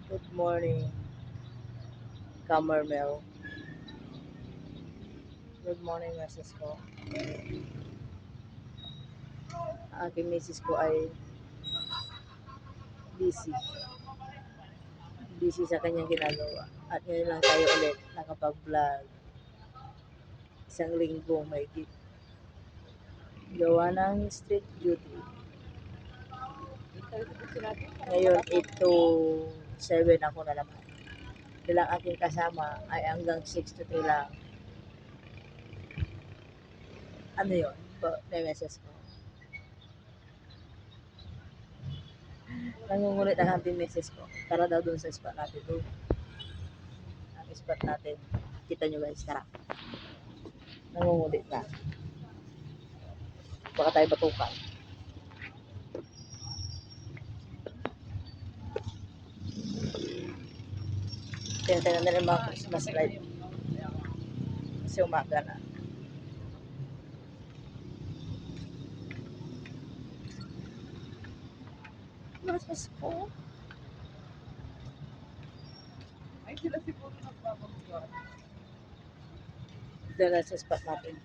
Good morning, Camermel. Good morning, Mrs. ko. Ang aking misis ko ay busy. Busy sa kanyang ginagawa. At ngayon lang tayo ulit nakapag-vlog. Isang linggo may gawa ng street duty. Ngayon, 8 to 7 ako na naman. Bilang aking kasama ay hanggang 6 to 3 lang. Ano yun? MSS ko. Nangungulit ang ating misis ko. Tara daw dun sa spot natin. Doon. Ang spot natin. Kita nyo guys, tara. Nangungulit na. Baka tayo batukan. Tingnan na rin mga Christmas light. Kasi umaga na. Christmas po. Ay, sila siguro nagpapagawa. Dala sa spot natin.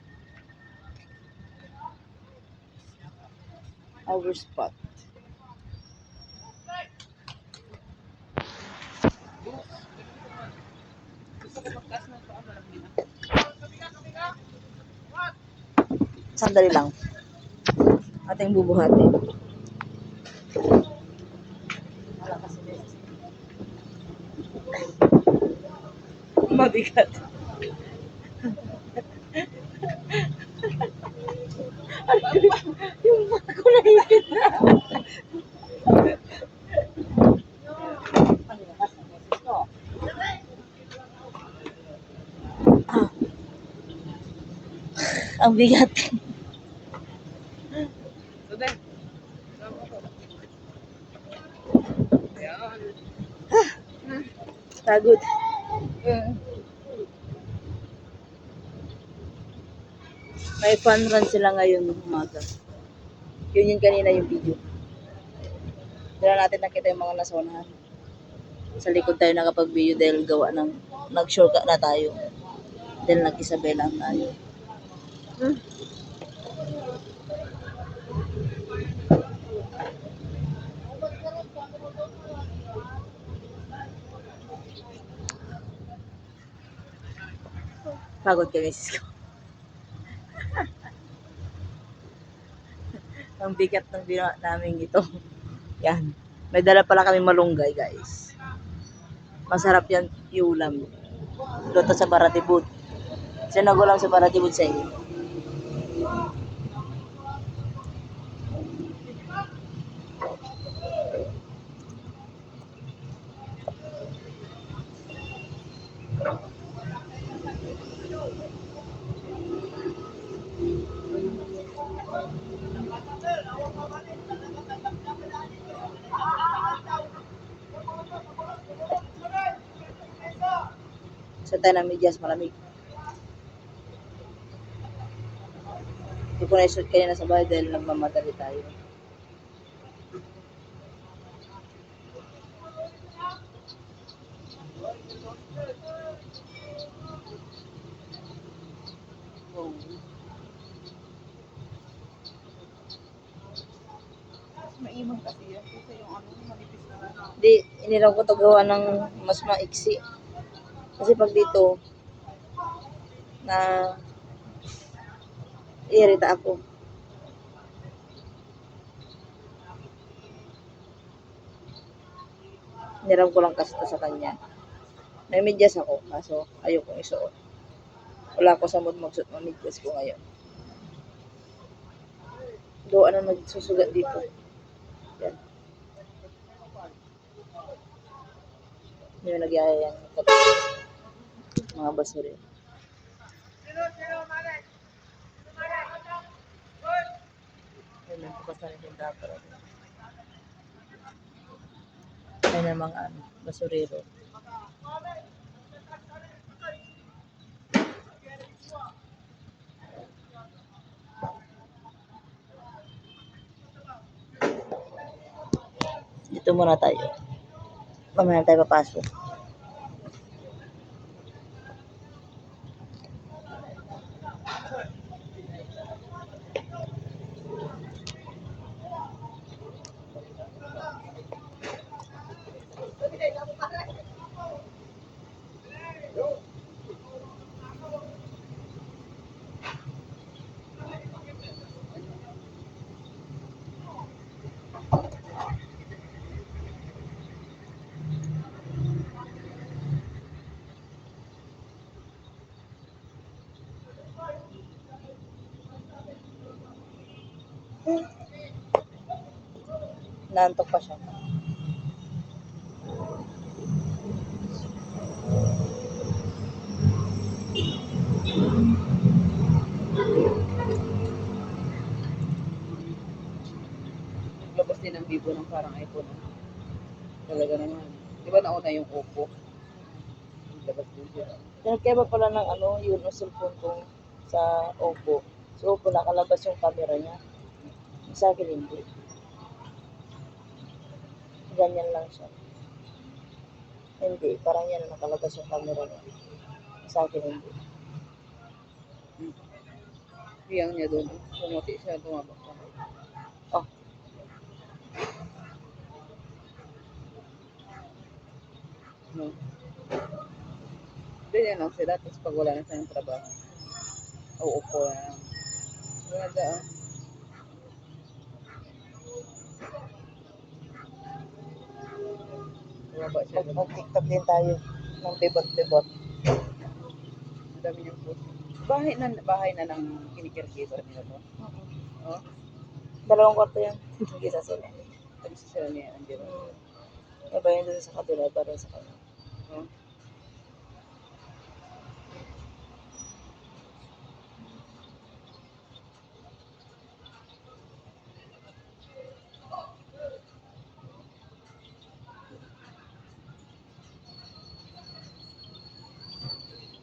Our spot. Sandali lang. Ating bubuhatin. Mabigat. Yung mata ko nahihigit na. Ang bigat. Pagod. May fun run sila ngayon ng umaga. Yun yung kanina yung video. Dila natin nakita yung mga nasonahan. Sa likod tayo nakapag-video dahil gawa ng nag-shortcut na tayo. Dahil nag-Isabela tayo. Pagod kami sis ko. Ang bigat ng ginawa namin ito. Yan. May dala pala kami malunggay guys. Masarap yan iulam. Luto sa Baratibud. Sinagulam sa Baratibud sa inyo. Sa tayo ng medyas malamig. Hindi ko na-shoot kanina sa bahay dahil nagmamadali tayo. Oh. Maimang kasi yan. Kasi yung ano, manipis na lang. Di, inilaw ko to gawa ng mas maiksi. Kasi pag dito, na irita ako. Niram ko lang kasi to sa kanya. May medyas ako, kaso ayokong isuot. Wala ako sa mood magsuot ng medyas ko ngayon. Gawa na nagsusugat dito. Yan. Yung nagyaya yan. Mga basuri. Ayun, nagpupas na rin yung dapat. Ayun ang mga basurero. Dito muna tayo. Mamaya tayo papasok. Naantok pa siya. Naglabas din ang Vivo ng parang iPhone. Talaga naman. Di ba nauna yung Oppo? Naglabas din siya. Nagkaiba pala ng yun ang cellphone ko sa Oppo. Sa Oppo nakalabas yung camera niya. Sa akin hindi. Ganyan lang siya. Hindi, parang yan nakalabas yung camera niya. Sa akin hindi. Hiyang niya doon. Pumuti siya, tumabak pa. Oh, No. Ganyan lang sila. Tapos pag wala na siya ng trabaho, uupo na lang. Ganda ah. Tumaba siya doon. mag-tiktok din tayo ng bebot-bebot. Madami niyang post. Bahay na ng kinikirkito nila to. Oh, Dalawang kwarto yan. Isa sila. tapos sila niya andito. Iba yun dun sa kabila, iba rin sa kabila. Oh.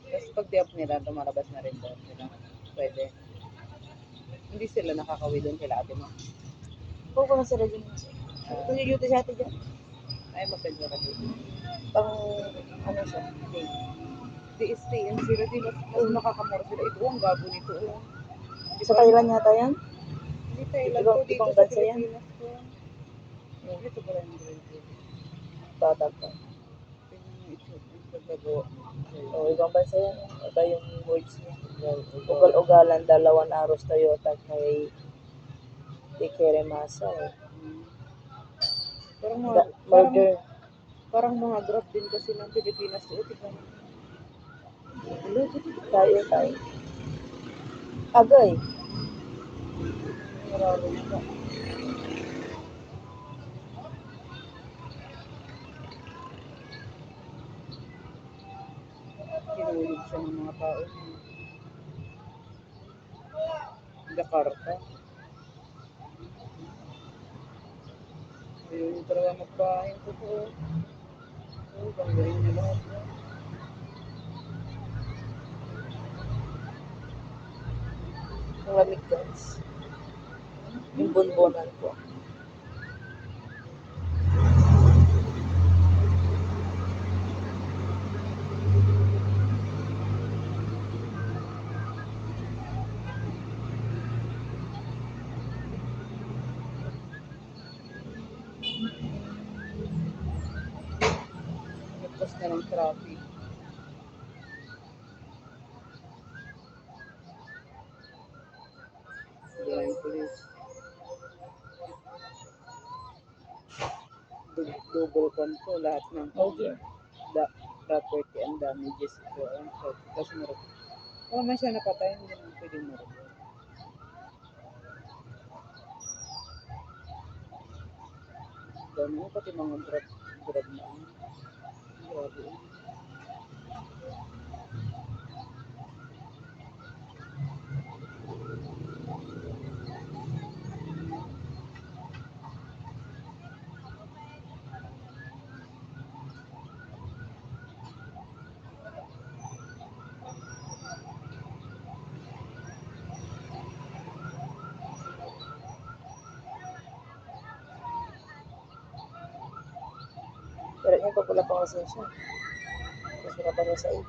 Tapos pag di-up nila, lumalabas na rin doon sila. Pwede. Hindi sila nakakawi doon kila ate mo. Huwag ko na sila dyan. Kung yung duty sa atin dyan, Ay, masaya ka dito. pang siya, day. Di stay in sila. Di mas makakamura sila. Ito ang gabo nito. Oh. Di Sa ba? Thailand yata yan? Hindi Thailand Ibang- ko dito ibang sa bansa yan? Pilipinas ko. Dito pala yung grade. Batak pa. Tingnan mo ito. Yung pagkagawa. O, ibang bansa yan. Iba yung words niya. Ugal-ugalan, dalawang aros Toyota kay Tikere-masa. Parang mga, Murder. parang mga grab din kasi ng Pilipinas. O, tignan mo. Tayo. Agay. Marami ka. Kinulog siya ng mga tao. Jakarta. Ayun talaga magbahay ko po. Oh, banggain niya lahat. Ang lamig guys. Yung bonbonan ko. Nagpas na ng traffic. Wala yung police. Double conto lahat ng Okay. property and damages ito. Kasi meron. Kung man siya napatay, hindi naman pwedeng meron. Dami mo pati mga grab na ano. Grabe. Pero yun, pag wala pang lisensya. Tapos wala pa rin sa 8.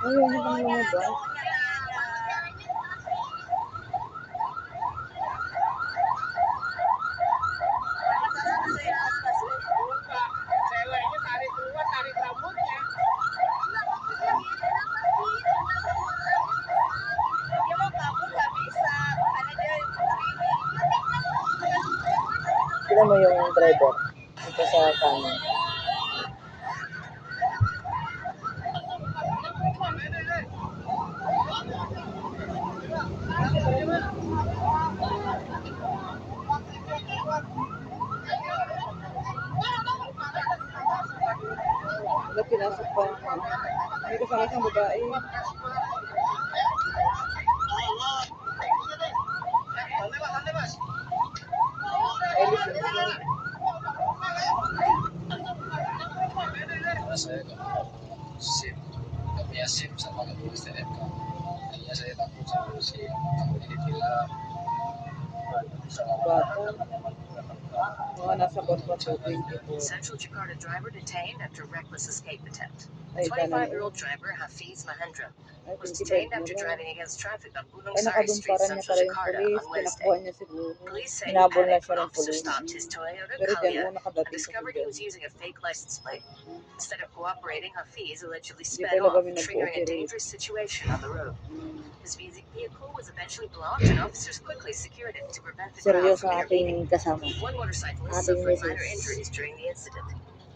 Ayun, hindi bang lumabas? Tignan mo yung driver. Ito sa kanan. Wala, pinasok pa. May kasama siyang babae. Ay, lisensya. Karena saya nggak punya SIM, nggak punya SIM sama nggak punya STNK. Hanya saya takut sama SIM, takut ditilang, salah Bata. Mga nasa bangko po, 24. Central Jakarta driver detained after reckless escape attempt. Ay, sana 25-year-old driver Hafiz Mahendra Ay, was 25 detained na after lang. driving against traffic on Gunung Ay, Sari Street, nakadumparan niya Central pala yung Jakarta polis. on Wednesday. Tinakbuhan niya siguro. Police say he Hinabol na panicked siya when ng officer polis. stopped his Toyota Pero dyan, Calya una and nakadating sa discovered he dyan. was using a fake license plate. Instead of cooperating, Hafiz allegedly Hindi sped pala off, kami triggering a nag-cooperate. dangerous situation on the road. His vehicle was eventually blocked and officers quickly secured it to prevent the crowd Seryoso from ang intervening. aking kasama. One motorcyclist Ating suffered minor misis. injuries during the incident.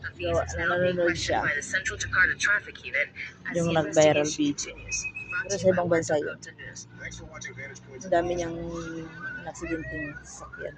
Hafiz Gawa is na now being nanonood questioned siya. by the Central Jakarta Traffic Unit as Yung the nag-viral investigation video. continues. Brought Pero to sa you by ibang bansa Puerto yun. Cota News. Ang dami niyang aksidenteng sasakyan.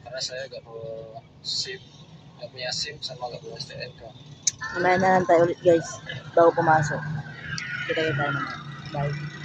karena saya nggak punya SIM sama nggak punya STNK. Mamaya na lang tayo ulit guys. Bago pumasok. Kita tayo naman. Bye.